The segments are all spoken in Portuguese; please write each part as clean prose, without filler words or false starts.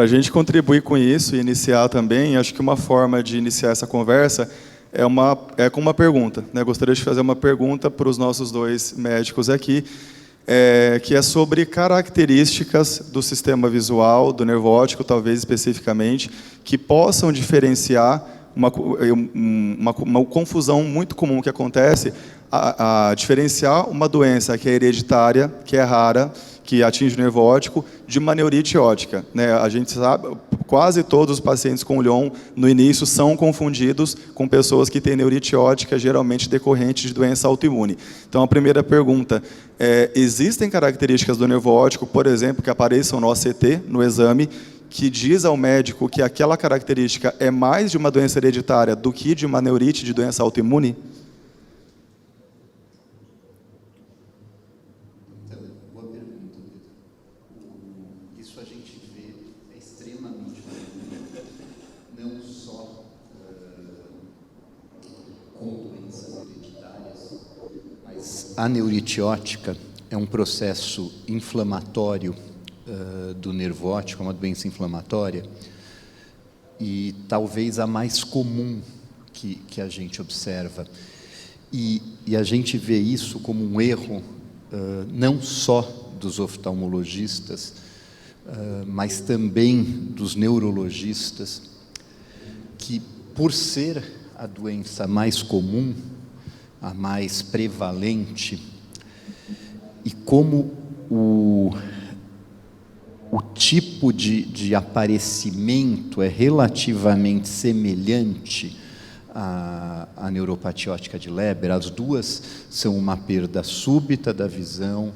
Para a gente contribuir com isso e iniciar também, acho que uma forma de iniciar essa conversa é com uma pergunta, né? Gostaria de fazer uma pergunta para os nossos dois médicos aqui, que é sobre características do sistema visual, do nervo óptico, talvez especificamente, que possam diferenciar uma confusão muito comum que acontece, a diferenciar uma doença que é hereditária, que é rara, que atinge o nervo óptico, de uma neurite óptica, né? A gente sabe, quase todos os pacientes com Lyon, no início, são confundidos com pessoas que têm neurite óptica, geralmente decorrente de doença autoimune. Então, a primeira pergunta existem características do nervo óptico, por exemplo, que apareçam no OCT, no exame, que diz ao médico que aquela característica é mais de uma doença hereditária do que de uma neurite de doença autoimune? A neurite óptica é um processo inflamatório do nervo óptico, é uma doença inflamatória, e talvez a mais comum que a gente observa. E a gente vê isso como um erro, não só dos oftalmologistas, mas também dos neurologistas, que, por ser a doença mais comum, a mais prevalente, e como o tipo de aparecimento é relativamente semelhante à neuropatia óptica de Leber, as duas são uma perda súbita da visão,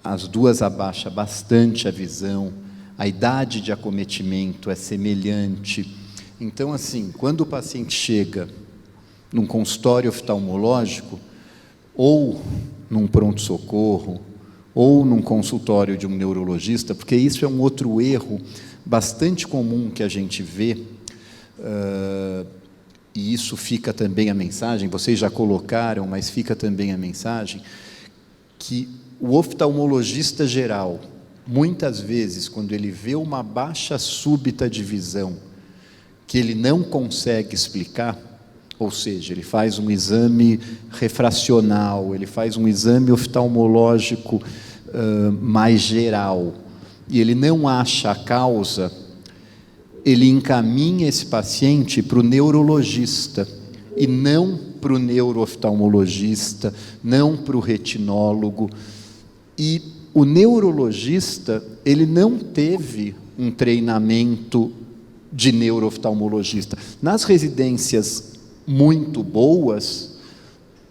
as duas abaixam bastante a visão, a idade de acometimento é semelhante. Então, assim, quando o paciente chega num consultório oftalmológico, ou num pronto-socorro, ou num consultório de um neurologista, porque isso é um outro erro bastante comum que a gente vê, e isso fica também a mensagem, vocês já colocaram, mas fica também a mensagem, que o oftalmologista geral, muitas vezes, quando ele vê uma baixa súbita de visão, que ele não consegue explicar, ou seja, ele faz um exame refracional, ele faz um exame oftalmológico mais geral, e ele não acha a causa, ele encaminha esse paciente para o neurologista, e não para o neurooftalmologista, não para o retinólogo. E o neurologista, ele não teve um treinamento de neurooftalmologista. Nas residências muito boas,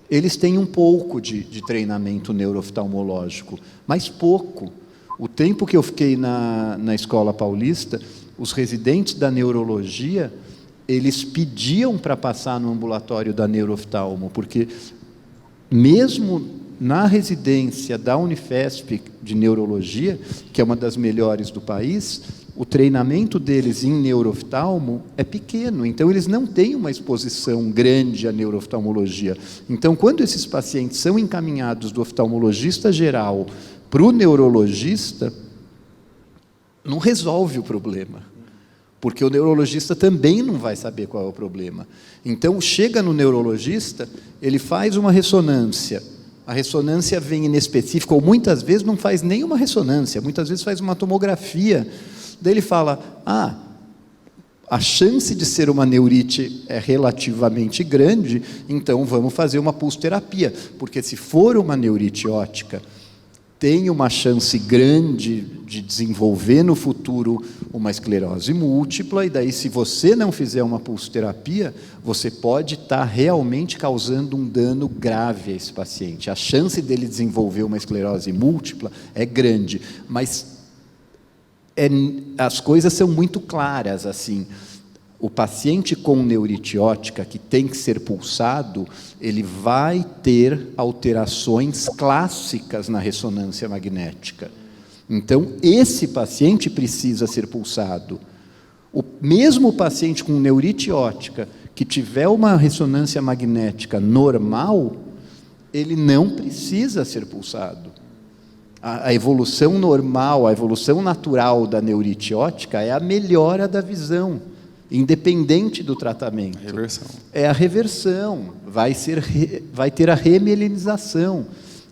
eles têm um pouco de treinamento neurooftalmológico, mas pouco. O tempo que eu fiquei na Escola Paulista, os residentes da neurologia, eles pediam para passar no ambulatório da neurooftalmo, porque mesmo na residência da Unifesp de neurologia, que é uma das melhores do país, o treinamento deles em neurooftalmo é pequeno, então eles não têm uma exposição grande à neurooftalmologia. Então, quando esses pacientes são encaminhados do oftalmologista geral para o neurologista, não resolve o problema, porque o neurologista também não vai saber qual é o problema. Então, chega no neurologista, ele faz uma ressonância, a ressonância vem inespecífica, ou muitas vezes não faz nenhuma ressonância, muitas vezes faz uma tomografia. Daí ele fala, a chance de ser uma neurite é relativamente grande, então vamos fazer uma pulsoterapia, porque se for uma neurite óptica, tem uma chance grande de desenvolver no futuro uma esclerose múltipla, e daí, se você não fizer uma pulsoterapia, você pode estar realmente causando um dano grave a esse paciente. A chance dele desenvolver uma esclerose múltipla é grande, mas as coisas são muito claras, assim. O paciente com neurite óptica que tem que ser pulsado, ele vai ter alterações clássicas na ressonância magnética. Então, esse paciente precisa ser pulsado. O mesmo paciente com neurite óptica que tiver uma ressonância magnética normal, ele não precisa ser pulsado. A evolução normal, a evolução natural da neurite óptica é a melhora da visão, independente do tratamento. Reversão. É a reversão, vai ter a remelinização.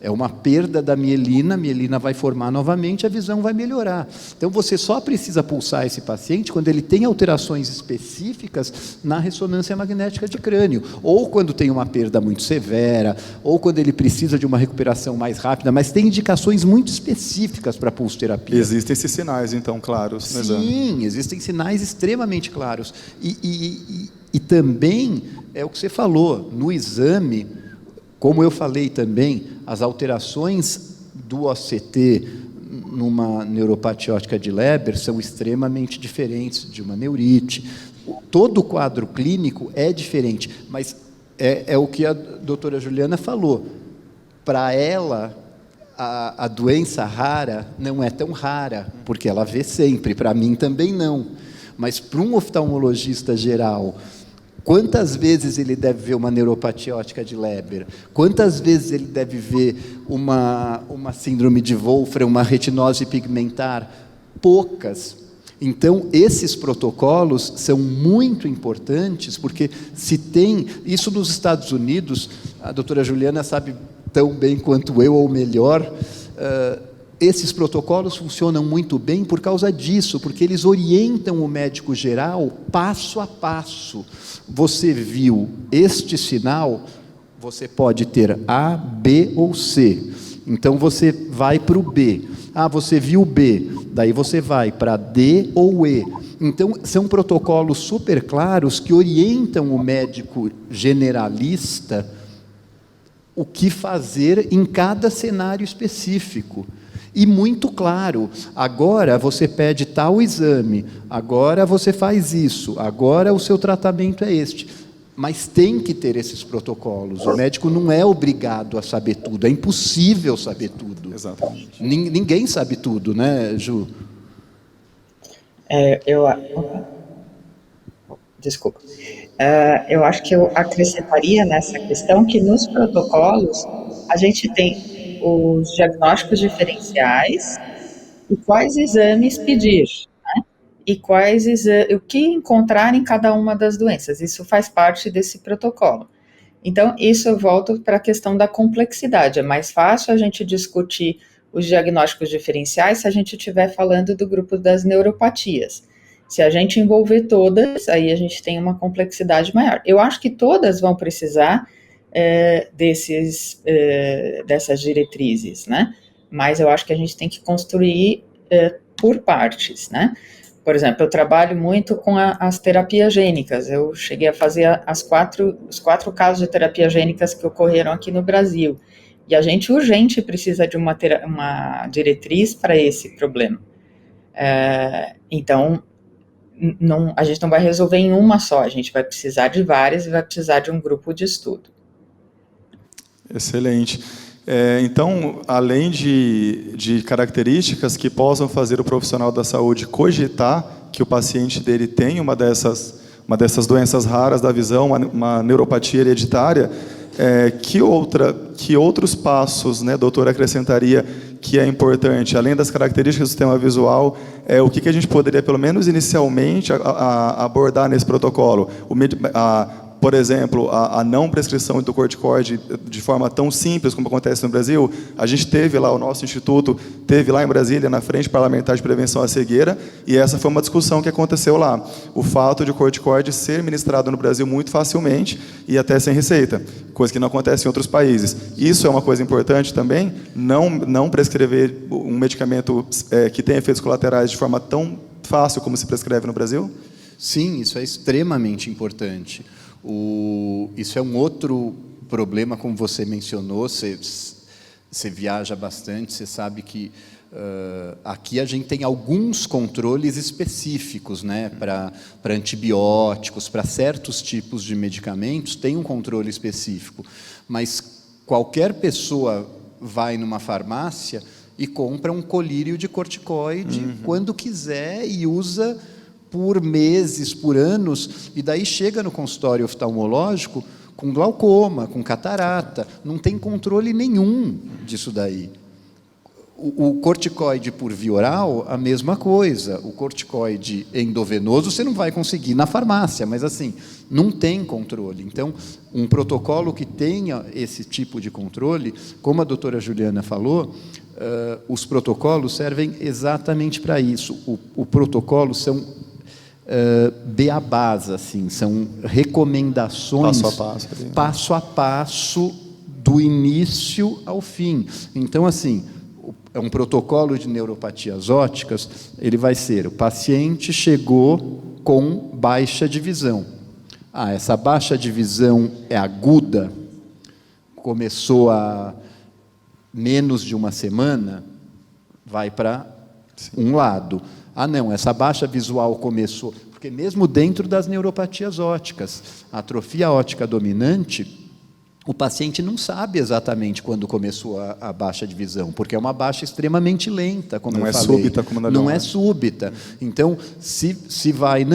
É uma perda da mielina, a mielina vai formar novamente, a visão vai melhorar. Então, você só precisa pulsar esse paciente quando ele tem alterações específicas na ressonância magnética de crânio, ou quando tem uma perda muito severa, ou quando ele precisa de uma recuperação mais rápida, mas tem indicações muito específicas para pulsoterapia. Existem esses sinais, então, claros no exame. Sim, existem sinais extremamente claros. E também, é o que você falou, no exame, como eu falei também, as alterações do OCT numa neuropatia óptica de Leber são extremamente diferentes de uma neurite. Todo o quadro clínico é diferente, mas é o que a doutora Juliana falou. Para ela, a doença rara não é tão rara, porque ela vê sempre, para mim também não. Mas para um oftalmologista geral, quantas vezes ele deve ver uma neuropatia óptica de Leber? Quantas vezes ele deve ver uma síndrome de Wolfram, uma retinose pigmentar? Poucas. Então, esses protocolos são muito importantes, porque se tem... Isso nos Estados Unidos, a doutora Juliana sabe tão bem quanto eu, ou melhor, esses protocolos funcionam muito bem por causa disso, porque eles orientam o médico geral passo a passo. Você viu este sinal, você pode ter A, B ou C. Então, você vai para o B. Ah, você viu o B, daí você vai para D ou E. Então, são protocolos super claros que orientam o médico generalista o que fazer em cada cenário específico. E muito claro, agora você pede tal exame, agora você faz isso, agora o seu tratamento é este. Mas tem que ter esses protocolos. O médico não é obrigado a saber tudo, é impossível saber tudo. Exatamente. Ninguém sabe tudo, né, Ju? Desculpa. Eu acho que eu acrescentaria nessa questão que nos protocolos a gente tem os diagnósticos diferenciais e quais exames pedir, né? E o que encontrar em cada uma das doenças. Isso faz parte desse protocolo. Então, isso eu volto para a questão da complexidade. É mais fácil a gente discutir os diagnósticos diferenciais se a gente estiver falando do grupo das neuropatias. Se a gente envolver todas, aí a gente tem uma complexidade maior. Eu acho que todas vão precisar dessas diretrizes, né? Mas eu acho que a gente tem que construir por partes, né? Por exemplo, eu trabalho muito com as terapias gênicas. Eu cheguei a fazer os quatro casos de terapias gênicas que ocorreram aqui no Brasil. E a gente urgente precisa de uma diretriz para esse problema. Então, a gente não vai resolver em uma só, a gente vai precisar de várias e vai precisar de um grupo de estudo. Excelente. Então, além de características que possam fazer o profissional da saúde cogitar que o paciente dele tem uma dessas doenças raras da visão, uma neuropatia hereditária, que outros passos, né, doutor, acrescentaria que é importante, além das características do sistema visual, o que a gente poderia, pelo menos inicialmente, abordar nesse protocolo? Por exemplo, a não prescrição do corticoide de forma tão simples como acontece no Brasil. A gente teve lá, o nosso instituto teve lá em Brasília, na Frente Parlamentar de Prevenção à Cegueira, e essa foi uma discussão que aconteceu lá. O fato de o corticoide ser ministrado no Brasil muito facilmente e até sem receita, coisa que não acontece em outros países. Isso é uma coisa importante também, não prescrever um medicamento que tem efeitos colaterais de forma tão fácil como se prescreve no Brasil? Sim, isso é extremamente importante. Isso é um outro problema, como você mencionou, você viaja bastante, você sabe que aqui a gente tem alguns controles específicos, né, para antibióticos, para certos tipos de medicamentos, tem um controle específico, mas qualquer pessoa vai numa farmácia e compra um colírio de corticoide quando quiser e usa por meses, por anos, e daí chega no consultório oftalmológico com glaucoma, com catarata, não tem controle nenhum disso daí. O corticoide por via oral, a mesma coisa. O corticoide endovenoso você não vai conseguir na farmácia, mas assim, não tem controle. Então, um protocolo que tenha esse tipo de controle, como a doutora Juliana falou, os protocolos servem exatamente para isso. O protocolo são beabás, assim, são recomendações passo a passo do início ao fim. Então, assim, é um protocolo de neuropatias ópticas, ele vai ser: o paciente chegou com baixa de visão. Essa baixa de visão é aguda, começou há menos de uma semana, vai para um lado. Não, essa baixa visual começou... Porque mesmo dentro das neuropatias ópticas, a atrofia óptica dominante, o paciente não sabe exatamente quando começou a baixa de visão, porque é uma baixa extremamente lenta, como eu falei. Não é súbita, como não é súbita. Então, se vai,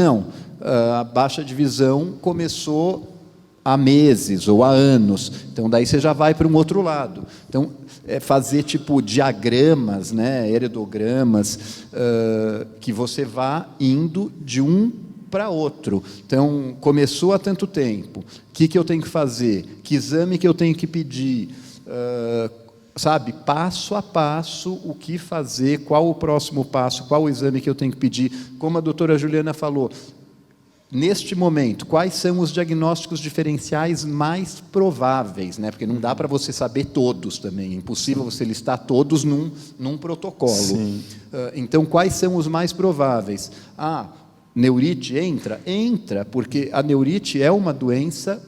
a baixa de visão começou há meses ou há anos, então daí você já vai para um outro lado. Então, fazer tipo diagramas, heredogramas, que você vá indo de um para outro. Então, começou há tanto tempo, o que eu tenho que fazer? Que exame que eu tenho que pedir? Passo a passo, o que fazer, qual o próximo passo, qual o exame que eu tenho que pedir? Como a doutora Juliana falou, neste momento, quais são os diagnósticos diferenciais mais prováveis, Porque não dá para você saber todos também, é impossível você listar todos num protocolo. Então, quais são os mais prováveis? Neurite entra? Entra, porque a neurite é uma doença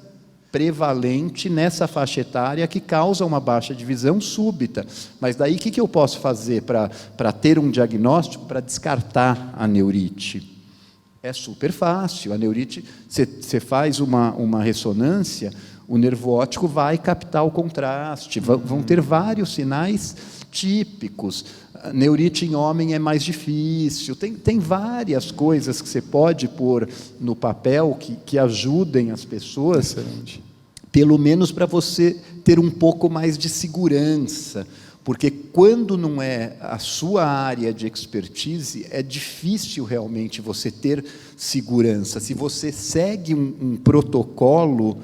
prevalente nessa faixa etária que causa uma baixa de visão súbita. Mas daí o que eu posso fazer para ter um diagnóstico, para descartar a neurite? É super fácil. A neurite, você faz uma ressonância, o nervo óptico vai captar o contraste, vão ter vários sinais típicos. A neurite em homem é mais difícil, tem várias coisas que você pode pôr no papel que ajudem as pessoas, pelo menos para você ter um pouco mais de segurança, porque quando não é a sua área de expertise, é difícil realmente você ter segurança. Se você segue um protocolo,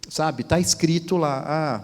está escrito lá,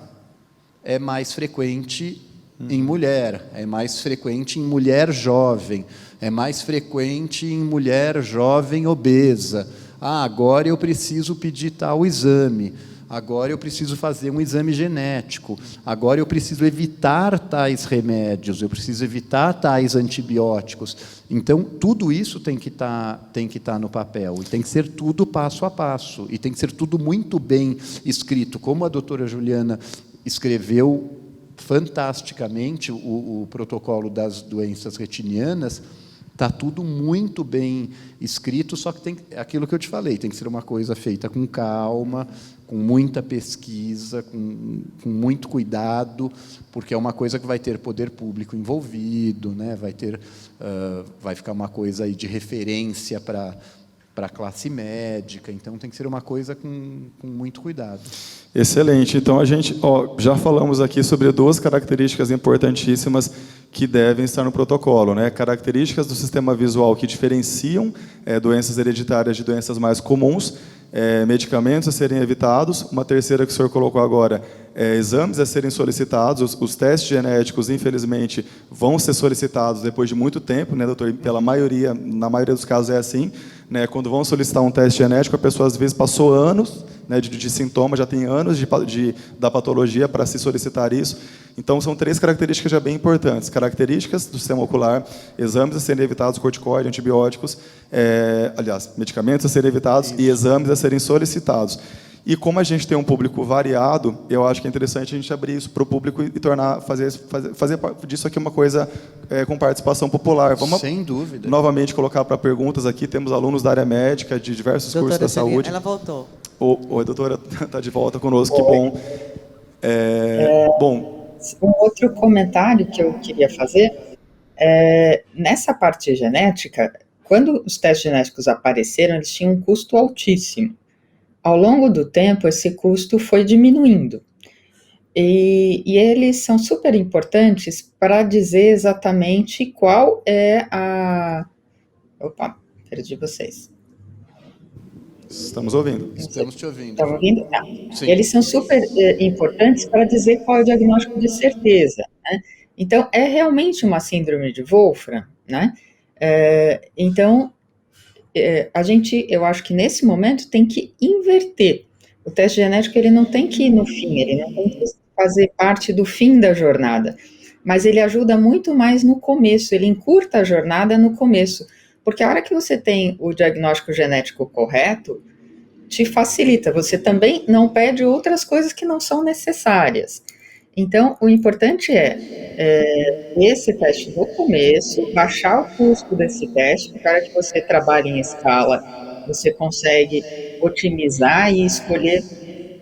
é mais frequente em mulher, é mais frequente em mulher jovem, é mais frequente em mulher jovem obesa. Agora eu preciso pedir tal exame, agora eu preciso fazer um exame genético, agora eu preciso evitar tais remédios, eu preciso evitar tais antibióticos. Então, tudo isso tem que estar no papel, e tem que ser tudo passo a passo, e tem que ser tudo muito bem escrito, como a doutora Juliana escreveu fantasticamente o protocolo das doenças retinianas. Está tudo muito bem escrito, só que tem aquilo que eu te falei, tem que ser uma coisa feita com calma, com muita pesquisa, com muito cuidado, porque é uma coisa que vai ter poder público envolvido, vai ficar uma coisa aí de referência para a classe médica, então tem que ser uma coisa com muito cuidado. Excelente. Então, a gente já falamos aqui sobre duas características importantíssimas que devem estar no protocolo, Características do sistema visual que diferenciam doenças hereditárias de doenças mais comuns, medicamentos a serem evitados. Uma terceira que o senhor colocou agora, exames a serem solicitados. Os testes genéticos, infelizmente, vão ser solicitados depois de muito tempo, doutor? Na maioria dos casos é assim, Quando vão solicitar um teste genético, a pessoa às vezes passou anos de sintomas, já tem anos da patologia para se solicitar isso. Então, são três características já bem importantes. Características do sistema ocular, exames a serem evitados, corticoide, antibióticos, medicamentos a serem evitados e exames a serem solicitados. E como a gente tem um público variado, eu acho que é interessante a gente abrir isso para o público e fazer disso aqui uma coisa com participação popular. Vamos, sem dúvida, novamente colocar para perguntas aqui. Temos alunos da área médica, de diversos cursos da saúde. Ela voltou. Oi, doutora, está de volta conosco, que bom. Bom. Um outro comentário que eu queria fazer, nessa parte genética, quando os testes genéticos apareceram, eles tinham um custo altíssimo. Ao longo do tempo, esse custo foi diminuindo. E eles são super importantes para dizer exatamente qual é a... Opa, perdi vocês. Estamos ouvindo. Estamos te ouvindo. Estão ouvindo? Tá. Sim. Eles são super importantes para dizer qual é o diagnóstico de certeza, né? Então, é realmente uma síndrome de Wolfram, né? Então, eu acho que nesse momento tem que inverter. O teste genético, ele não tem que ir no fim, ele não tem que fazer parte do fim da jornada, mas ele ajuda muito mais no começo, ele encurta a jornada no começo, porque a hora que você tem o diagnóstico genético correto, te facilita, você também não pede outras coisas que não são necessárias. Então, o importante é esse teste no começo, baixar o custo desse teste, porque a hora que você trabalha em escala, você consegue otimizar e escolher,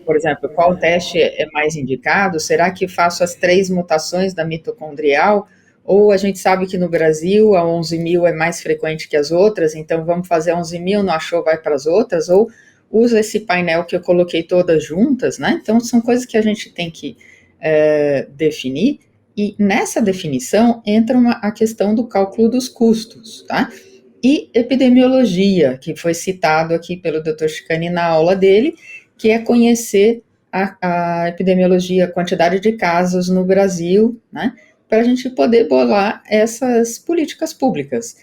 por exemplo, qual teste é mais indicado? Será que faço as 3 mutações da mitocondrial? Ou a gente sabe que no Brasil a 11.000 é mais frequente que as outras, então vamos fazer 11.000, não achou, vai para as outras, ou usa esse painel que eu coloquei todas juntas, né? Então, são coisas que a gente tem que definir, e nessa definição entra a questão do cálculo dos custos, tá? E epidemiologia, que foi citado aqui pelo Dr. Chicani na aula dele, que é conhecer a epidemiologia, a quantidade de casos no Brasil, né? Para a gente poder bolar essas políticas públicas.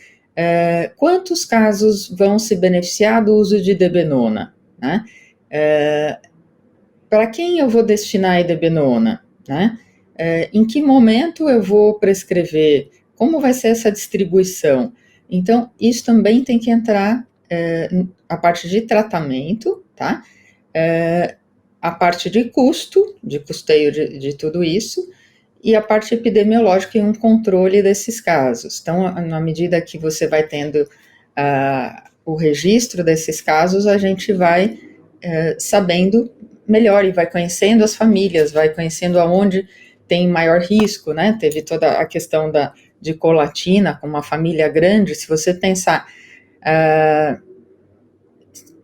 Quantos casos vão se beneficiar do uso de debenona, né? Para quem eu vou destinar a idebenona, né? Em que momento eu vou prescrever? Como vai ser essa distribuição? Então, isso também tem que entrar a parte de tratamento, tá? A parte de custo, de custeio de tudo isso, e a parte epidemiológica e um controle desses casos. Então, na medida que você vai tendo o registro desses casos, a gente vai sabendo melhor e vai conhecendo as famílias, vai conhecendo aonde tem maior risco, né? Teve toda a questão de Colatina, com uma família grande. Se você pensar,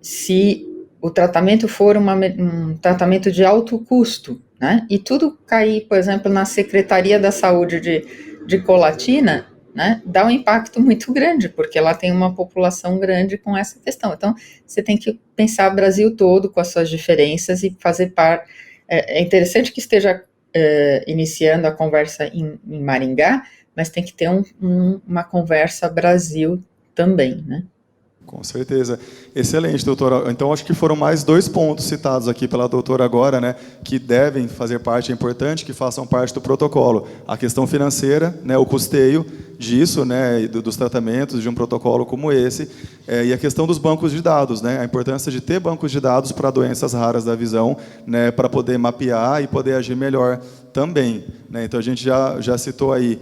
se o tratamento for um tratamento de alto custo, né? E tudo cair, por exemplo, na Secretaria da Saúde de Colatina, né, dá um impacto muito grande, porque ela tem uma população grande com essa questão. Então, você tem que pensar o Brasil todo com as suas diferenças e fazer parte. É interessante que esteja iniciando a conversa em Maringá, mas tem que ter uma conversa Brasil também, né? Com certeza. Excelente, doutora. Então, acho que foram mais 2 pontos citados aqui pela doutora agora, né, que devem fazer parte, é importante que façam parte do protocolo. A questão financeira, né, o custeio disso, né, dos tratamentos de um protocolo como esse, e a questão dos bancos de dados, né, a importância de ter bancos de dados para doenças raras da visão, né, para poder mapear e poder agir melhor também, né. Então, a gente já citou aí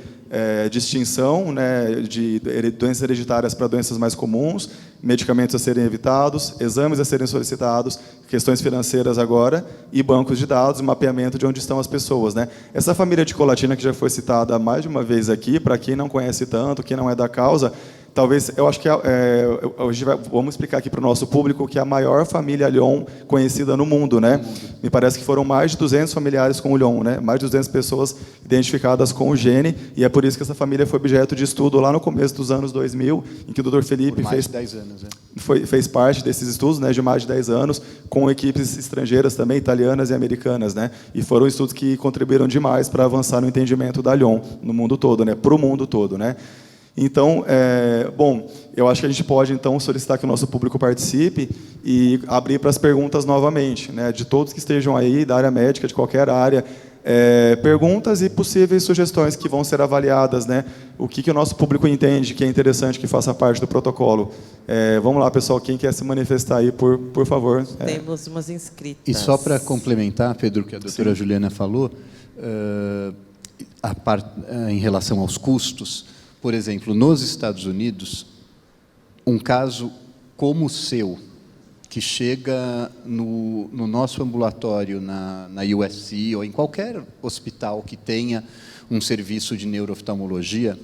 distinção, né, de doenças hereditárias para doenças mais comuns, medicamentos a serem evitados, exames a serem solicitados, questões financeiras agora, e bancos de dados, mapeamento de onde estão as pessoas, né? Essa família de Colatina, que já foi citada mais de uma vez aqui, para quem não conhece tanto, quem não é da causa, talvez, eu acho que hoje vamos explicar aqui para o nosso público que é a maior família Lyon conhecida no mundo, né? Me parece que foram mais de 200 familiares com o Lyon, né? Mais de 200 pessoas identificadas com o gene, e é por isso que essa família foi objeto de estudo lá no começo dos anos 2000, em que o Dr. Felipe mais de 10 anos, fez parte desses estudos, né, de mais de 10 anos, com equipes estrangeiras também, italianas e americanas, né? E foram estudos que contribuíram demais para avançar no entendimento da Lyon no mundo todo, né? Para o mundo todo, né? Então, bom, eu acho que a gente pode, então, solicitar que o nosso público participe e abrir para as perguntas novamente, né, de todos que estejam aí, da área médica, de qualquer área, perguntas e possíveis sugestões que vão ser avaliadas, né, o que o nosso público entende que é interessante que faça parte do protocolo. Vamos lá, pessoal, quem quer se manifestar aí, por favor. Temos umas inscritas. E só para complementar, Pedro, o que a doutora Juliana falou, em relação aos custos, por exemplo, nos Estados Unidos, um caso como o seu, que chega no nosso ambulatório, na USC, ou em qualquer hospital que tenha um serviço de neurooftalmologia,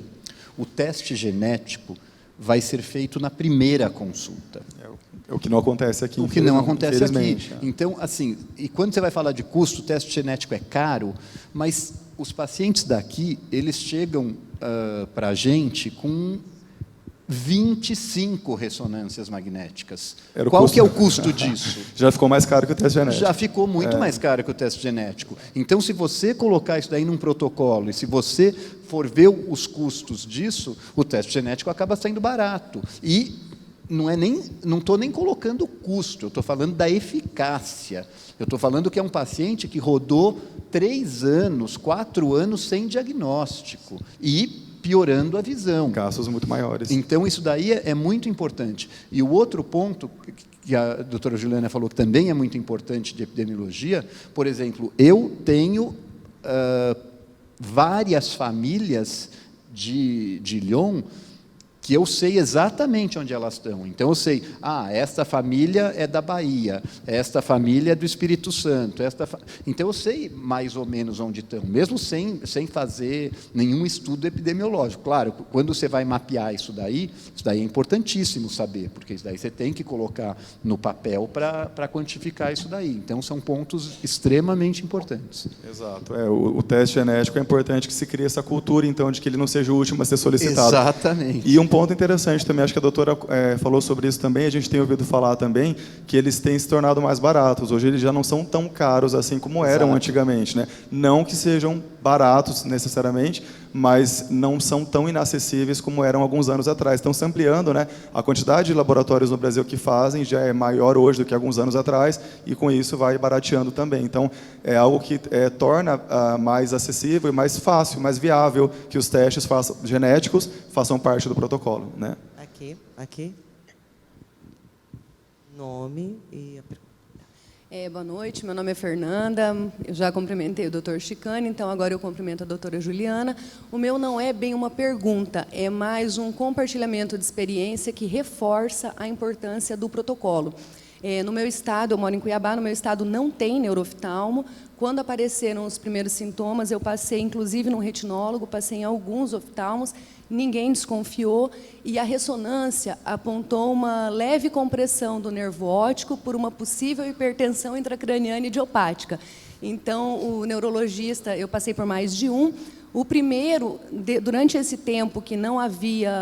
o teste genético vai ser feito na primeira consulta. O que não acontece aqui. O que não acontece aqui. Infelizmente. Então, assim, e quando você vai falar de custo, o teste genético é caro, mas os pacientes daqui, eles chegam para a gente com 25 ressonâncias magnéticas. Qual que é o custo disso? Já ficou mais caro que o teste genético. Já ficou muito mais caro que o teste genético. Então, se você colocar isso daí num protocolo, e se você for ver os custos disso, o teste genético acaba saindo barato. E não estou nem colocando o custo, eu estou falando da eficácia. Eu estou falando que é um paciente que rodou 3 anos, 4 anos sem diagnóstico e piorando a visão. Gastos muito maiores. Então, isso daí é muito importante. E o outro ponto que a doutora Juliana falou que também é muito importante de epidemiologia, por exemplo, eu tenho várias famílias de Lyon que eu sei exatamente onde elas estão. Então, eu sei, esta família é da Bahia, esta família é do Espírito Santo. Então, eu sei mais ou menos onde estão, mesmo sem fazer nenhum estudo epidemiológico. Claro, quando você vai mapear isso daí é importantíssimo saber, porque isso daí você tem que colocar no papel para quantificar isso daí. Então, são pontos extremamente importantes. Exato. O teste genético é importante que se crie essa cultura, então, de que ele não seja o último a ser solicitado. Exatamente. E um ponto interessante também, acho que a doutora falou sobre isso também, a gente tem ouvido falar também, que eles têm se tornado mais baratos. Hoje eles já não são tão caros assim como eram antigamente, né? Não que sejam baratos necessariamente, mas não são tão inacessíveis como eram alguns anos atrás. Estão se ampliando, né? A quantidade de laboratórios no Brasil que fazem já é maior hoje do que alguns anos atrás, e com isso vai barateando também. Então, é algo que torna mais acessível e mais fácil, mais viável que os testes genéticos façam parte do protocolo, né? Aqui. Nome e a pergunta. Boa noite, meu nome é Fernanda, eu já cumprimentei o Dr. Chicane, então agora eu cumprimento a doutora Juliana. O meu não é bem uma pergunta, é mais um compartilhamento de experiência que reforça a importância do protocolo. No meu estado, eu moro em Cuiabá, no meu estado não tem neurooftalmo. Quando apareceram os primeiros sintomas, eu passei inclusive num retinólogo, passei em alguns oftalmos, ninguém desconfiou, e a ressonância apontou uma leve compressão do nervo óptico por uma possível hipertensão intracraniana idiopática. Então, o neurologista, eu passei por mais de um. O primeiro, durante esse tempo que não havia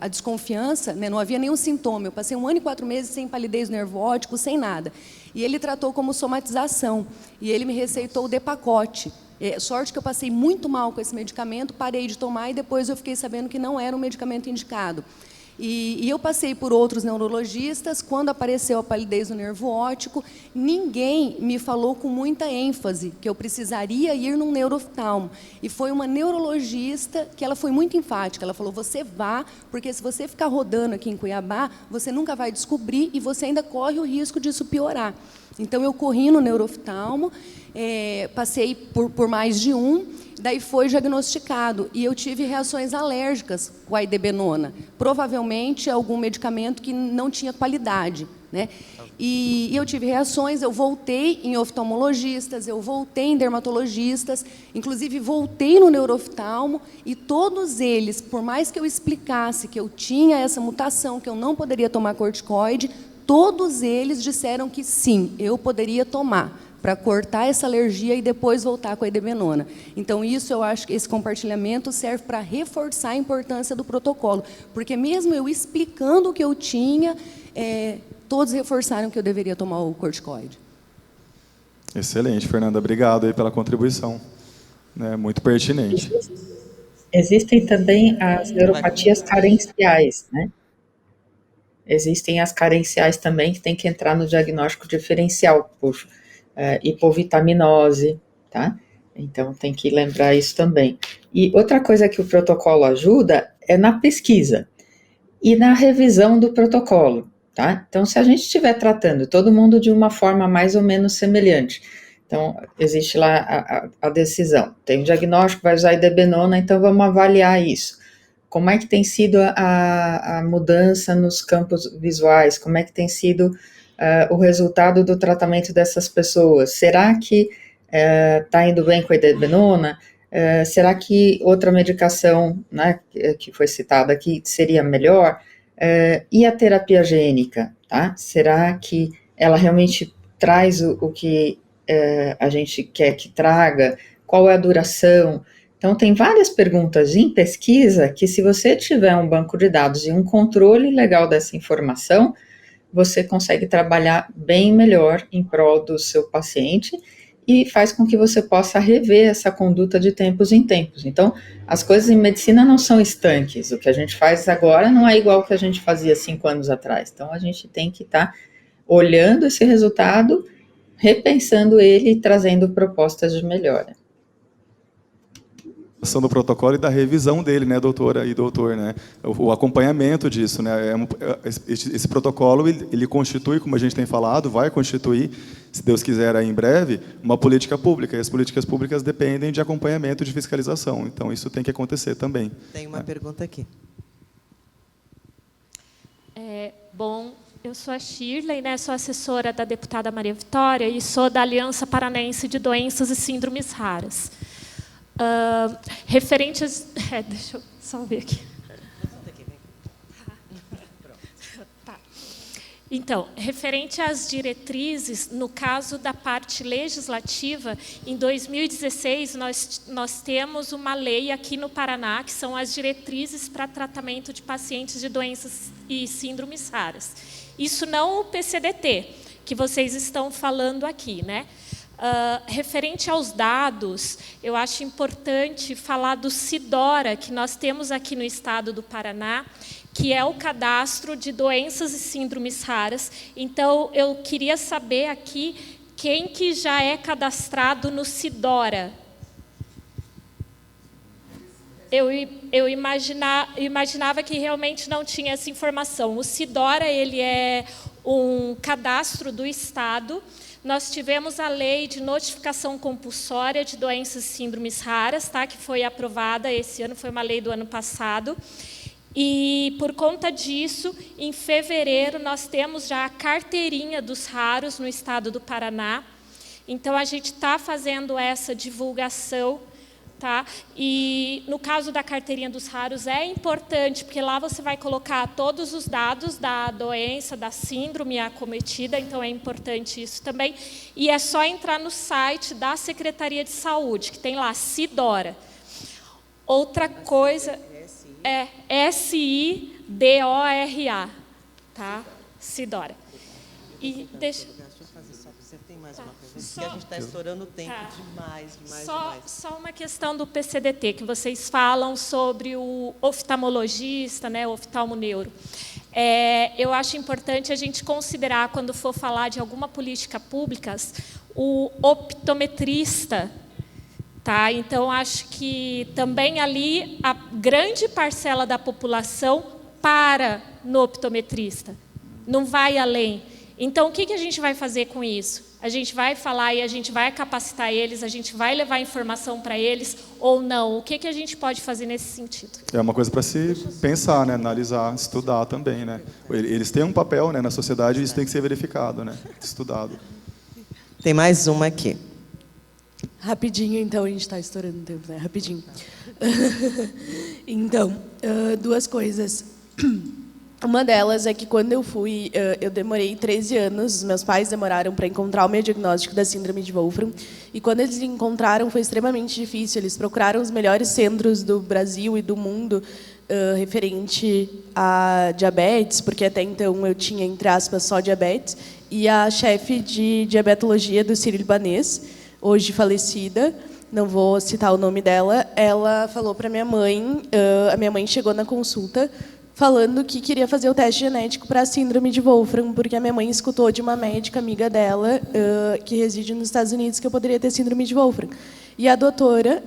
a desconfiança, né, não havia nenhum sintoma, eu passei 1 ano e 4 meses sem palidez do nervo óptico, sem nada. E ele tratou como somatização, e ele me receitou o Depakote. Sorte que eu passei muito mal com esse medicamento, parei de tomar e depois eu fiquei sabendo que não era um medicamento indicado. E eu passei por outros neurologistas, quando apareceu a palidez do nervo óptico, ninguém me falou com muita ênfase que eu precisaria ir num neurooftalmo. E foi uma neurologista que ela foi muito enfática, ela falou, você vá, porque se você ficar rodando aqui em Cuiabá, você nunca vai descobrir e você ainda corre o risco disso piorar. Então, eu corri no neurooftalmo, passei por mais de um, daí foi diagnosticado, e eu tive reações alérgicas com a idebenona, provavelmente algum medicamento que não tinha qualidade, né? E eu tive reações, eu voltei em oftalmologistas, eu voltei em dermatologistas, inclusive voltei no neurooftalmo, e todos eles, por mais que eu explicasse que eu tinha essa mutação, que eu não poderia tomar corticoide, todos eles disseram que sim, eu poderia tomar, para cortar essa alergia e depois voltar com a idebenona. Então, isso eu acho que esse compartilhamento serve para reforçar a importância do protocolo, porque mesmo eu explicando o que eu tinha, todos reforçaram que eu deveria tomar o corticoide. Excelente, Fernanda. Obrigado aí pela contribuição. Muito pertinente. Existem também as neuropatias carenciais, né? Existem as carenciais também, que tem que entrar no diagnóstico diferencial, por hipovitaminose, tá? Então, tem que lembrar isso também. E outra coisa que o protocolo ajuda é na pesquisa e na revisão do protocolo, tá? Então, se a gente estiver tratando todo mundo de uma forma mais ou menos semelhante, então, existe lá a decisão. Tem um diagnóstico, vai usar idebenona, então vamos avaliar isso. Como é que tem sido a mudança nos campos visuais? Como é que tem sido o resultado do tratamento dessas pessoas? Será que está indo bem com a idebenona? Será que outra medicação, né, que foi citada aqui seria melhor? E a terapia gênica? tá? Será que ela realmente traz o que a gente quer que traga? Qual é a duração? Então, tem várias perguntas em pesquisa que, se você tiver um banco de dados e um controle legal dessa informação, você consegue trabalhar bem melhor em prol do seu paciente e faz com que você possa rever essa conduta de tempos em tempos. Então, as coisas em medicina não são estanques. O que a gente faz agora não é igual ao que a gente fazia 5 anos atrás. Então, a gente tem que estar olhando esse resultado, repensando ele e trazendo propostas de melhora. Do protocolo e da revisão dele, né, doutora e doutor, né, o acompanhamento disso, né, esse protocolo ele constitui, como a gente tem falado, vai constituir, se Deus quiser, aí em breve, uma política pública. E as políticas públicas dependem de acompanhamento, de fiscalização. Então isso tem que acontecer também. Tem uma pergunta aqui. Bom, eu sou a Shirley, né, sou assessora da deputada Maria Vitória e sou da Aliança Paranaense de Doenças e Síndromes Raras. Referentes... deixa eu só ver aqui. Tá. Então, referente às diretrizes, no caso da parte legislativa, em 2016, nós temos uma lei aqui no Paraná, que são as diretrizes para tratamento de pacientes de doenças e síndromes raras. Isso não o PCDT, que vocês estão falando aqui, né? Referente aos dados, eu acho importante falar do SIDORA, que nós temos aqui no estado do Paraná, que é o cadastro de doenças e síndromes raras. Então, eu queria saber aqui quem que já é cadastrado no SIDORA. Eu imaginava que realmente não tinha essa informação. O SIDORA ele é um cadastro do estado. Nós tivemos a lei de notificação compulsória de doenças e síndromes raras, tá, que foi aprovada esse ano, foi uma lei do ano passado. E, por conta disso, em fevereiro, nós temos já a carteirinha dos raros no estado do Paraná. Então, a gente está fazendo essa divulgação. Tá? E, no caso da carteirinha dos raros, é importante, porque lá você vai colocar todos os dados da doença, da síndrome acometida, então é importante isso também. E é só entrar no site da Secretaria de Saúde, que tem lá, SIDORA. Outra coisa é SIDORA, tá? SIDORA. E deixa eu fazer só, você tem mais uma pergunta? Porque a gente está estourando o tempo demais. Só uma questão do PCDT, que vocês falam sobre o oftalmologista, né, o oftalmoneuro. Eu acho importante a gente considerar, quando for falar de alguma política pública, o optometrista. Tá? Então, acho que também ali a grande parcela da população para no optometrista, não vai além. Então, o que a gente vai fazer com isso? A gente vai falar e a gente vai capacitar eles, a gente vai levar informação para eles ou não? O que a gente pode fazer nesse sentido? É uma coisa para se pensar, né? Analisar, estudar também, né? Eles têm um papel, né, na sociedade e isso tem que ser verificado, né? Estudado. Tem mais uma aqui. Rapidinho, então, a gente está estourando o tempo, né? Rapidinho. Então, duas coisas. Uma delas é que, quando eu fui, eu demorei 13 anos, meus pais demoraram para encontrar o meu diagnóstico da síndrome de Wolfram, e quando eles encontraram foi extremamente difícil. Eles procuraram os melhores centros do Brasil e do mundo referente a diabetes, porque até então eu tinha, entre aspas, só diabetes, e a chefe de diabetologia do Sírio-Libanês, hoje falecida, não vou citar o nome dela, ela falou para minha mãe, a minha mãe chegou na consulta falando que queria fazer o teste genético para a síndrome de Wolfram, porque a minha mãe escutou de uma médica amiga dela, que reside nos Estados Unidos, que eu poderia ter síndrome de Wolfram. E a doutora,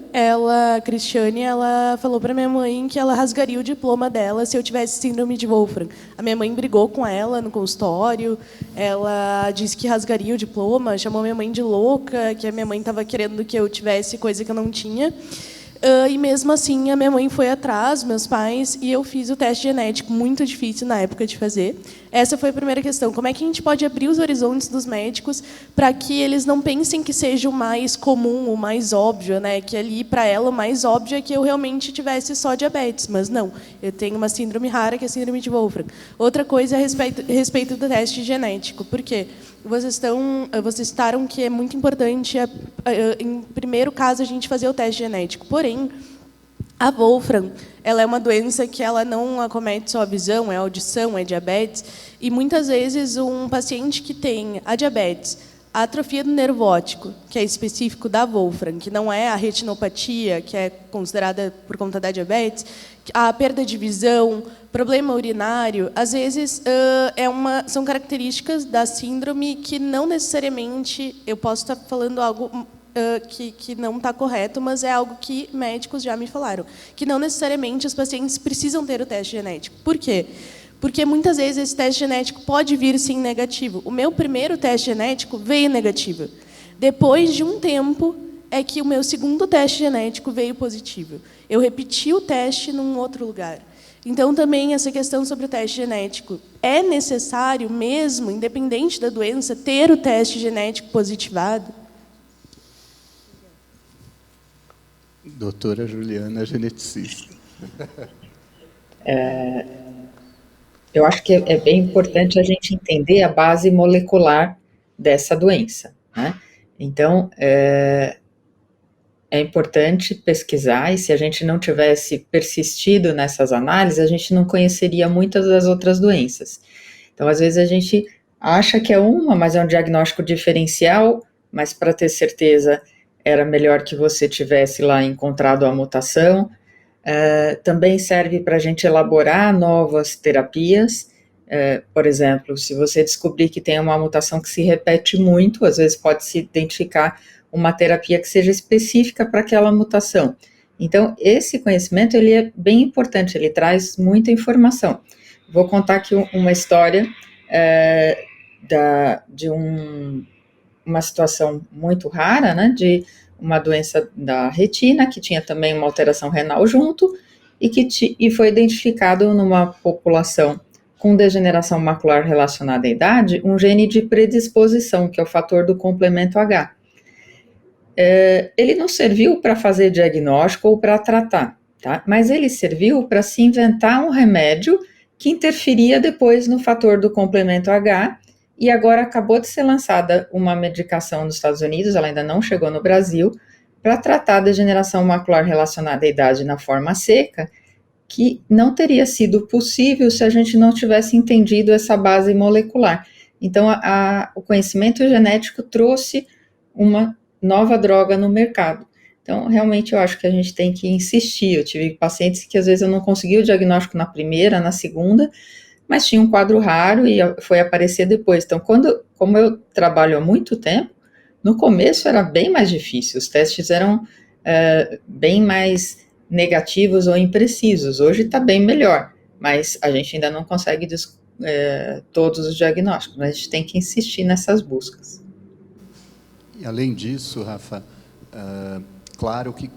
Cristiane, ela falou para minha mãe que ela rasgaria o diploma dela se eu tivesse síndrome de Wolfram. A minha mãe brigou com ela no consultório, ela disse que rasgaria o diploma, chamou minha mãe de louca, que a minha mãe estava querendo que eu tivesse coisa que eu não tinha. E mesmo assim, a minha mãe foi atrás, meus pais, e eu fiz o teste genético, muito difícil na época de fazer. Essa foi a primeira questão. Como é que a gente pode abrir os horizontes dos médicos para que eles não pensem que seja o mais comum, o mais óbvio, né? Que ali, para ela, o mais óbvio é que eu realmente tivesse só diabetes, mas não. Eu tenho uma síndrome rara, que é a síndrome de Wolfram. Outra coisa é a respeito do teste genético. Por quê? Vocês citaram que é muito importante, em primeiro caso, a gente fazer o teste genético. Porém, a Wolfram, ela é uma doença que ela não acomete só a visão, é a audição, é diabetes. E, muitas vezes, um paciente que tem a diabetes, a atrofia do nervo óptico, que é específico da Wolfram, que não é a retinopatia, que é considerada por conta da diabetes, a perda de visão, problema urinário, às vezes são características da síndrome que não necessariamente, eu posso estar falando algo que não está correto, mas é algo que médicos já me falaram, que não necessariamente os pacientes precisam ter o teste genético. Por quê? Porque muitas vezes esse teste genético pode vir sim negativo. O meu primeiro teste genético veio negativo. Depois de um tempo é que o meu segundo teste genético veio positivo. Eu repeti o teste num outro lugar. Então, também, essa questão sobre o teste genético. É necessário mesmo, independente da doença, ter o teste genético positivado? Doutora Juliana, geneticista. Eu acho que é bem importante a gente entender a base molecular dessa doença, né? Então, é importante pesquisar, e se a gente não tivesse persistido nessas análises, a gente não conheceria muitas das outras doenças. Então, às vezes, a gente acha que é uma, mas é um diagnóstico diferencial, mas para ter certeza, era melhor que você tivesse lá encontrado a mutação. Também serve para a gente elaborar novas terapias. Por exemplo, se você descobrir que tem uma mutação que se repete muito, às vezes pode se identificar uma terapia que seja específica para aquela mutação. Então, esse conhecimento ele é bem importante, ele traz muita informação. Vou contar aqui uma história de uma situação muito rara, né, de uma doença da retina, que tinha também uma alteração renal junto, e foi identificado numa população com degeneração macular relacionada à idade, um gene de predisposição, que é o fator do complemento H. Ele não serviu para fazer diagnóstico ou para tratar, tá? Mas ele serviu para se inventar um remédio que interferia depois no fator do complemento H, e agora acabou de ser lançada uma medicação nos Estados Unidos, ela ainda não chegou no Brasil, para tratar a degeneração macular relacionada à idade na forma seca, que não teria sido possível se a gente não tivesse entendido essa base molecular. Então, o conhecimento genético trouxe uma nova droga no mercado. Então, realmente, eu acho que a gente tem que insistir. Eu tive pacientes que, às vezes, eu não consegui o diagnóstico na primeira, na segunda, mas tinha um quadro raro e foi aparecer depois. Então, como eu trabalho há muito tempo, no começo era bem mais difícil, os testes eram bem mais negativos ou imprecisos. Hoje está bem melhor, mas a gente ainda não consegue todos os diagnósticos, mas a gente tem que insistir nessas buscas. E, além disso, Rafa, claro que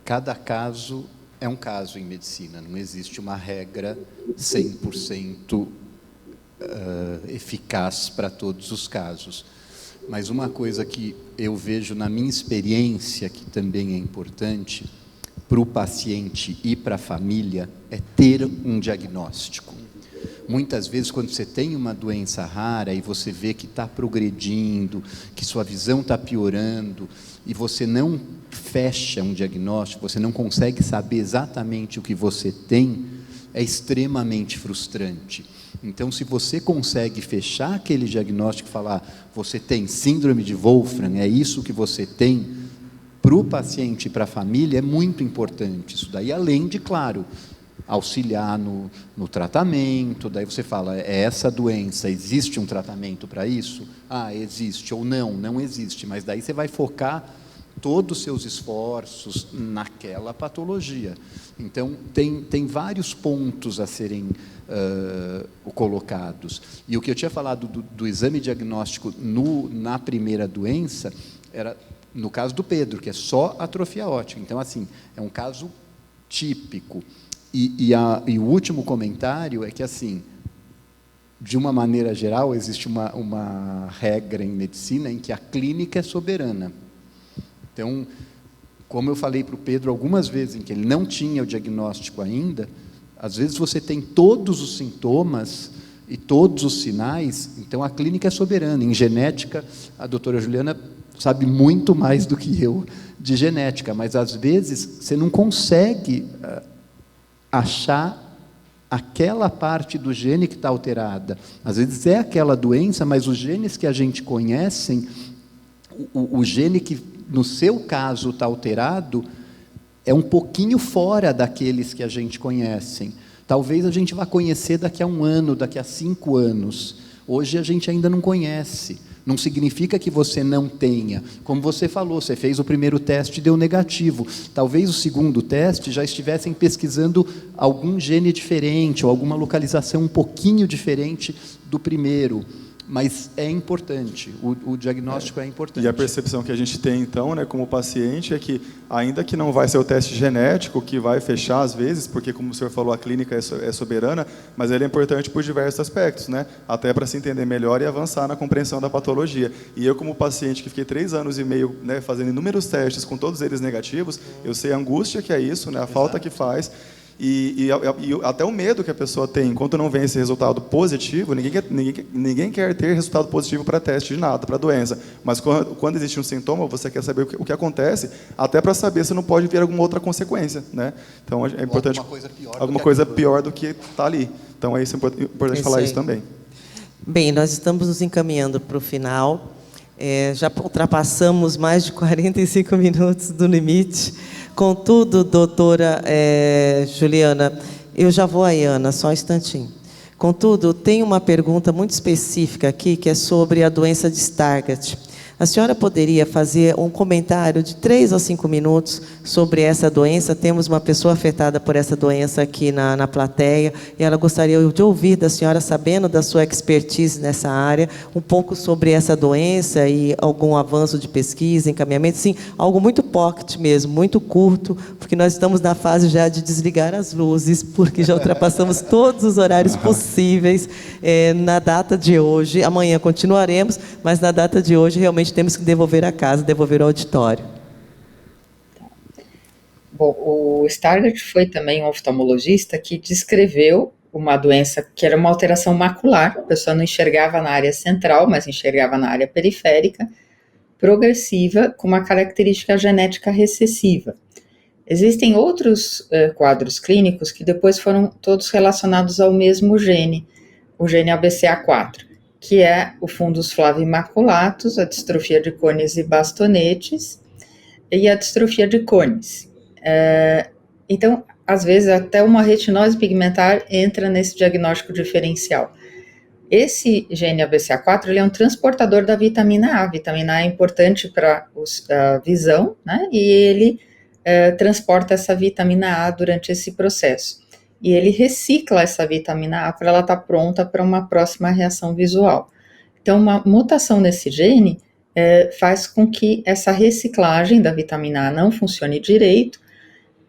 cada caso é um caso em medicina, não existe uma regra 100% eficaz para todos os casos. Mas uma coisa que eu vejo na minha experiência, que também é importante para o paciente e para a família, é ter um diagnóstico. Muitas vezes, quando você tem uma doença rara e você vê que está progredindo, que sua visão está piorando, e você não fecha um diagnóstico, você não consegue saber exatamente o que você tem, é extremamente frustrante. Então, se você consegue fechar aquele diagnóstico e falar, você tem síndrome de Wolfram, é isso que você tem, para o paciente e para a família, é muito importante isso daí, além de, claro, auxiliar no tratamento. Daí você fala, é essa doença, existe um tratamento para isso? Ah, existe, ou não existe, mas daí você vai focar todos os seus esforços naquela patologia. Então, tem vários pontos a serem colocados. E o que eu tinha falado do exame diagnóstico na primeira doença era No caso do Pedro, que é só atrofia óptica. Então, assim, é um caso típico. E o último comentário é que, assim, de uma maneira geral, existe uma regra em medicina em que a clínica é soberana. Então, como eu falei para o Pedro algumas vezes, em que ele não tinha o diagnóstico ainda, às vezes você tem todos os sintomas e todos os sinais, então a clínica é soberana. Em genética, a doutora Juliana sabe muito mais do que eu de genética, mas às vezes você não consegue achar aquela parte do gene que está alterada. Às vezes é aquela doença, mas os genes que a gente conhece, o gene que no seu caso está alterado, é um pouquinho fora daqueles que a gente conhece. Talvez a gente vá conhecer daqui a 1 ano, daqui a 5 anos. Hoje a gente ainda não conhece. Não significa que você não tenha. Como você falou, você fez o primeiro teste e deu negativo. Talvez o segundo teste já estivessem pesquisando algum gene diferente, ou alguma localização um pouquinho diferente do primeiro. Mas é importante, o diagnóstico é importante. E a percepção que a gente tem, então, né, como paciente, é que, ainda que não vai ser o teste genético que vai fechar, às vezes, porque, como o senhor falou, a clínica é soberana, mas ele é importante por diversos aspectos, né, até para se entender melhor e avançar na compreensão da patologia. E eu, como paciente que fiquei 3 anos e meio, né, fazendo inúmeros testes, com todos eles negativos, eu sei a angústia que é isso, né, a falta que faz. E até o medo que a pessoa tem, enquanto não vem esse resultado positivo, ninguém quer ter resultado positivo para teste de nada, para doença. Mas quando existe um sintoma, você quer saber o que acontece, até para saber se não pode vir alguma outra consequência, né? Então é importante alguma coisa pior do que está ali. Então é importante falar isso também. Bem, nós estamos nos encaminhando para o final. Já ultrapassamos mais de 45 minutos do limite. Contudo, doutora Juliana, eu já vou aí, Ana, só um instantinho. Contudo, tem uma pergunta muito específica aqui, que é sobre a doença de Stargardt. A senhora poderia fazer um comentário de 3 a 5 minutos sobre essa doença? Temos uma pessoa afetada por essa doença aqui na plateia, e ela gostaria de ouvir da senhora, sabendo da sua expertise nessa área, um pouco sobre essa doença e algum avanço de pesquisa, encaminhamento, sim, algo muito pocket mesmo, muito curto, porque nós estamos na fase já de desligar as luzes, porque já ultrapassamos todos os horários possíveis na data de hoje. Amanhã continuaremos, mas na data de hoje realmente temos que devolver a casa, devolver ao auditório. Bom, o Stargardt foi também um oftalmologista que descreveu uma doença que era uma alteração macular, a pessoa não enxergava na área central, mas enxergava na área periférica, progressiva, com uma característica genética recessiva. Existem outros quadros clínicos que depois foram todos relacionados ao mesmo gene, o gene ABCA4, que é o fundus flavimaculatus, a distrofia de cones e bastonetes, e a distrofia de cones. Então, às vezes, até uma retinose pigmentar entra nesse diagnóstico diferencial. Esse gene ABCA4, ele é um transportador da vitamina A. A vitamina A é importante para a visão, né? E ele transporta essa vitamina A durante esse processo. E ele recicla essa vitamina A para ela estar pronta para uma próxima reação visual. Então, uma mutação nesse gene faz com que essa reciclagem da vitamina A não funcione direito,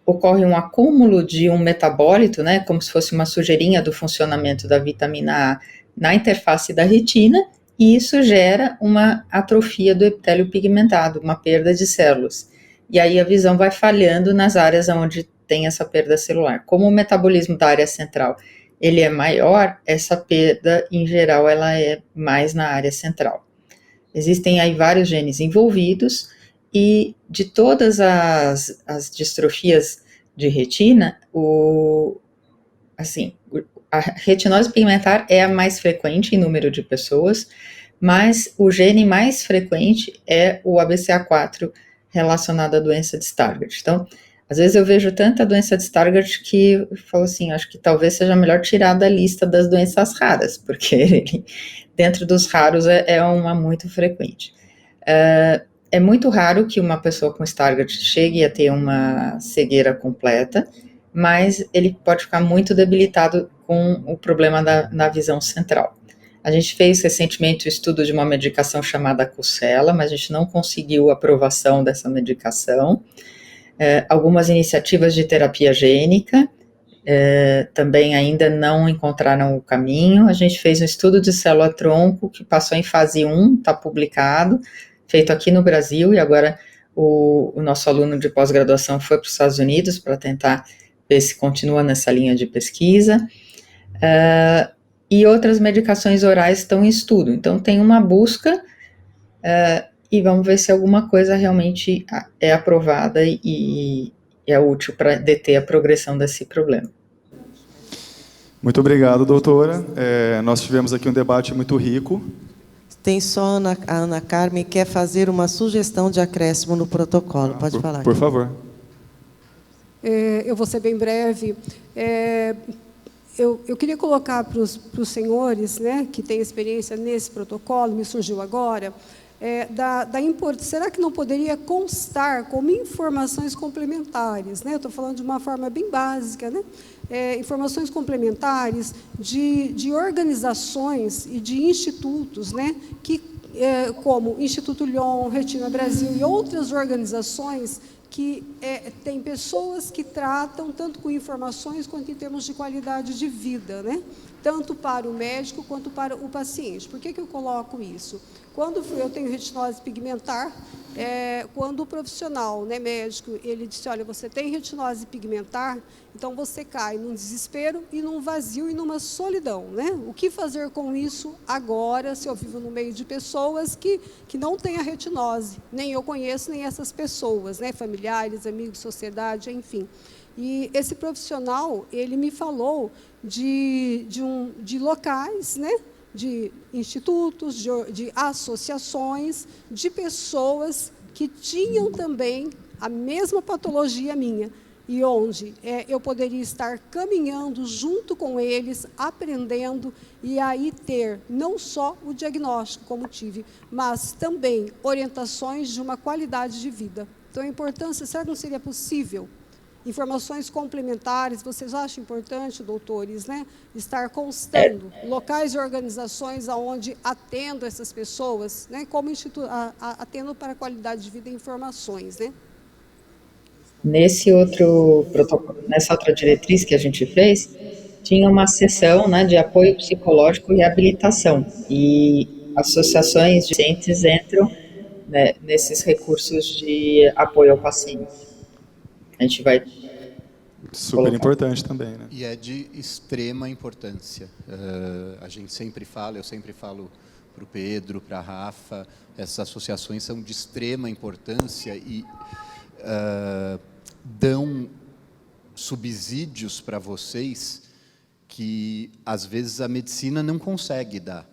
ocorre um acúmulo de um metabólito, né, como se fosse uma sujeirinha do funcionamento da vitamina A na interface da retina, e isso gera uma atrofia do epitélio pigmentado, uma perda de células. E aí a visão vai falhando nas áreas onde tem essa perda celular. Como o metabolismo da área central ele é maior, essa perda, em geral, ela é mais na área central. Existem aí vários genes envolvidos, e de todas as distrofias de retina, a retinose pigmentar é a mais frequente em número de pessoas, mas o gene mais frequente é o ABCA4 relacionado à doença de Stargardt. Então, às vezes eu vejo tanta doença de Stargardt que eu falo assim, acho que talvez seja melhor tirar da lista das doenças raras, porque ele, dentro dos raros é uma muito frequente. É muito raro que uma pessoa com Stargardt chegue a ter uma cegueira completa, mas ele pode ficar muito debilitado com o problema na visão central. A gente fez recentemente o estudo de uma medicação chamada Cosela, mas a gente não conseguiu a aprovação dessa medicação. Algumas iniciativas de terapia gênica também ainda não encontraram o caminho. A gente fez um estudo de célula-tronco que passou em fase 1, está publicado, feito aqui no Brasil, e agora o nosso aluno de pós-graduação foi para os Estados Unidos para tentar ver se continua nessa linha de pesquisa. E outras medicações orais estão em estudo. Então, tem uma busca e vamos ver se alguma coisa realmente é aprovada e é útil para deter a progressão desse problema. Muito obrigado, doutora. Nós tivemos aqui um debate muito rico. Tem só a Ana Carmen quer fazer uma sugestão de acréscimo no protocolo. Pode falar. Por favor. Eu vou ser bem breve. Eu queria colocar para os senhores, né, que têm experiência nesse protocolo, me surgiu agora, será que não poderia constar como informações complementares, né? Eu estou falando de uma forma bem básica, né? Informações complementares de organizações e de institutos, né? Como Instituto Lyon, Retina Brasil e outras organizações que tem pessoas que tratam tanto com informações quanto em termos de qualidade de vida, né? Tanto para o médico quanto para o paciente. Por que eu coloco isso? Quando eu tenho retinose pigmentar, quando o profissional, né, médico, ele disse, olha, você tem retinose pigmentar, então você cai num desespero e num vazio e numa solidão, né? O que fazer com isso agora, se eu vivo no meio de pessoas que não têm a retinose? Nem eu conheço, nem essas pessoas, né? Familiares, amigos, sociedade, enfim. E esse profissional, ele me falou de locais, né? De institutos, de associações, de pessoas que tinham também a mesma patologia minha, e onde eu poderia estar caminhando junto com eles, aprendendo, e aí ter não só o diagnóstico, como tive, mas também orientações de uma qualidade de vida. Então, a importância, será que não seria possível? Informações complementares, vocês acham importante, doutores, né? Estar constando locais e organizações onde atendo essas pessoas, né? Como atendo para a qualidade de vida e informações, né? Nessa outra diretriz que a gente fez, tinha uma seção, né, de apoio psicológico e reabilitação, e associações de pacientes entram, né, nesses recursos de apoio ao paciente. A gente vai super importante também, né? E é de extrema importância. A gente sempre fala, eu sempre falo para o Pedro, para a Rafa, essas associações são de extrema importância e dão subsídios para vocês que, às vezes, a medicina não consegue dar.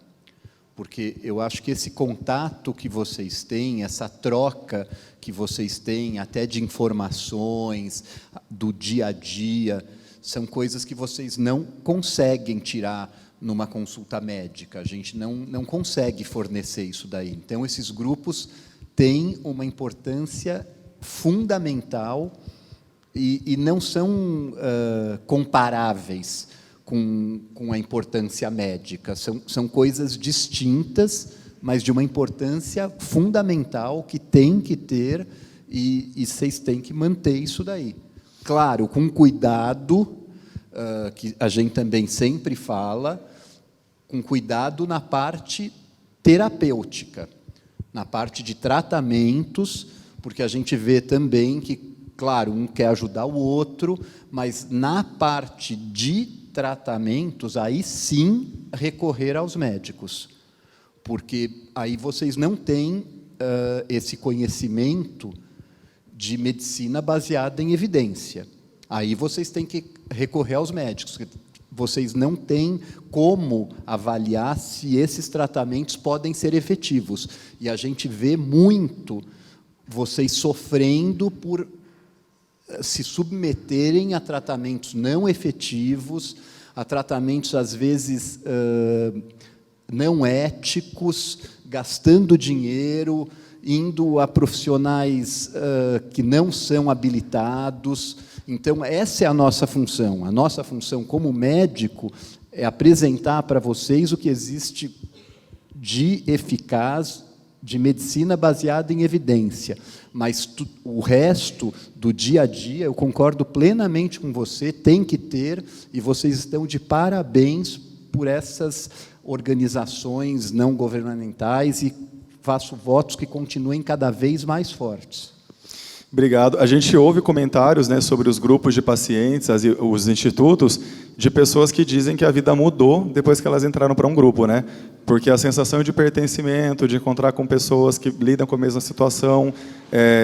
Porque eu acho que esse contato que vocês têm, essa troca que vocês têm, até de informações, do dia a dia, são coisas que vocês não conseguem tirar numa consulta médica. A gente não consegue fornecer isso daí. Então, esses grupos têm uma importância fundamental e não são comparáveis com a importância médica. São coisas distintas, mas de uma importância fundamental que tem que ter e vocês têm que manter isso daí. Claro, com cuidado, que a gente também sempre fala, com cuidado na parte terapêutica, na parte de tratamentos, porque a gente vê também que, claro, um quer ajudar o outro, mas na parte de tratamentos, aí sim recorrer aos médicos, porque aí vocês não têm esse conhecimento de medicina baseada em evidência. Aí vocês têm que recorrer aos médicos. Vocês não têm como avaliar se esses tratamentos podem ser efetivos. E a gente vê muito vocês sofrendo por se submeterem a tratamentos não efetivos, a tratamentos, às vezes, não éticos, gastando dinheiro, indo a profissionais que não são habilitados. Então, essa é a nossa função. A nossa função como médico é apresentar para vocês o que existe de eficaz, de medicina baseada em evidência. Mas o resto do dia a dia, eu concordo plenamente com você, tem que ter, e vocês estão de parabéns por essas organizações não governamentais, e faço votos que continuem cada vez mais fortes. Obrigado. A gente ouve comentários, né, sobre os grupos de pacientes, os institutos, de pessoas que dizem que a vida mudou depois que elas entraram para um grupo, né? Porque a sensação de pertencimento, de encontrar com pessoas que lidam com a mesma situação,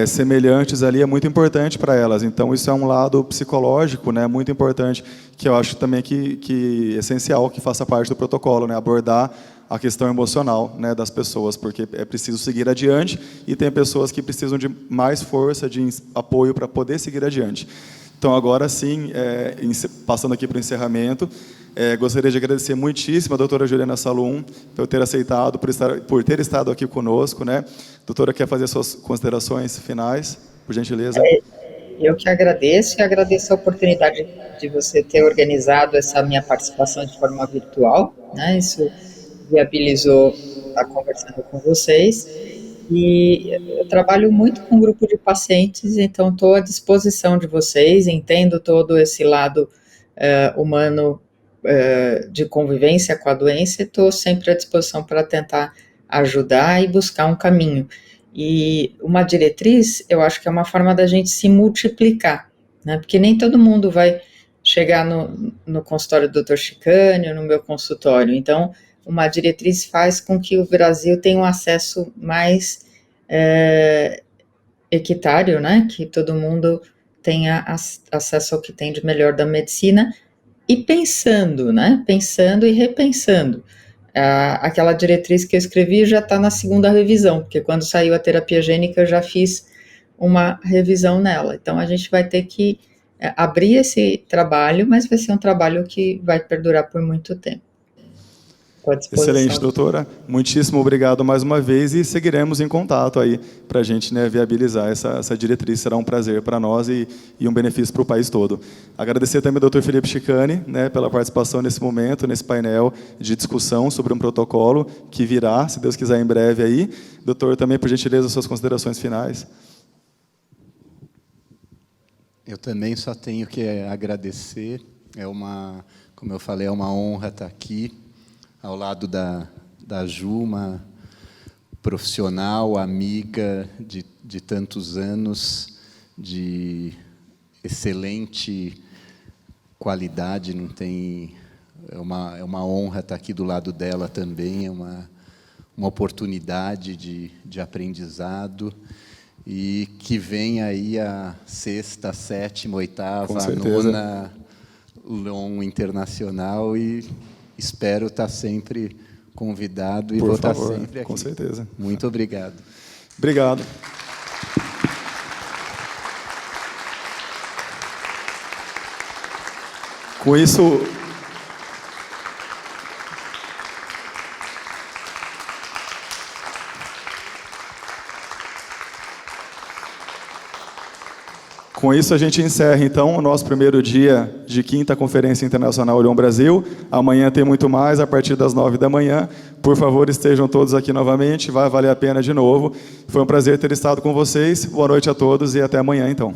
semelhantes ali, é muito importante para elas. Então, isso é um lado psicológico, né, muito importante, que eu acho também que é essencial que faça parte do protocolo, né, abordar a questão emocional, né, das pessoas, porque é preciso seguir adiante e tem pessoas que precisam de mais força, de apoio para poder seguir adiante. Então, agora sim, passando aqui para o encerramento, gostaria de agradecer muitíssimo a doutora Juliana Salum por ter aceitado, por ter estado aqui conosco, né? Doutora, quer fazer suas considerações finais, por gentileza? Eu que agradeço, e agradeço a oportunidade de você ter organizado essa minha participação de forma virtual, né? Isso viabilizou estar conversando com vocês, e eu trabalho muito com um grupo de pacientes, então estou à disposição de vocês, entendo todo esse lado humano de convivência com a doença, e estou sempre à disposição para tentar ajudar e buscar um caminho. E uma diretriz, eu acho que é uma forma da gente se multiplicar, né? Porque nem todo mundo vai chegar no consultório do Dr. Chicane, ou no meu consultório, então uma diretriz faz com que o Brasil tenha um acesso mais equitário, né? Que todo mundo tenha acesso ao que tem de melhor da medicina, e pensando, né? Pensando e repensando. Aquela diretriz que eu escrevi já está na segunda revisão, porque quando saiu a terapia gênica eu já fiz uma revisão nela. Então a gente vai ter que abrir esse trabalho, mas vai ser um trabalho que vai perdurar por muito tempo. Excelente, doutora. Muitíssimo obrigado mais uma vez, e seguiremos em contato aí para a gente, né, viabilizar essa diretriz. Será um prazer para nós e um benefício para o país todo. Agradecer também ao Dr. Felipe Chicane, né, pela participação nesse momento, nesse painel de discussão sobre um protocolo que virá, se Deus quiser, em breve aí. Doutor, também, por gentileza, suas considerações finais. Eu também só tenho que agradecer. Como eu falei, é uma honra estar aqui ao lado da Ju, uma profissional, amiga de tantos anos, de excelente qualidade. Não tem, é uma honra estar aqui do lado dela também, é uma oportunidade de aprendizado, e que vem aí a 6ª, 7ª, 8ª, 9ª Long Internacional, e espero estar sempre convidado e vou estar sempre aqui. Com certeza. Muito obrigado. Obrigado. Com isso, a gente encerra, então, o nosso primeiro dia de 5ª Conferência Internacional Lyon Brasil. Amanhã tem muito mais, a partir das 9 da manhã. Por favor, estejam todos aqui novamente, vai valer a pena de novo. Foi um prazer ter estado com vocês. Boa noite a todos e até amanhã, então.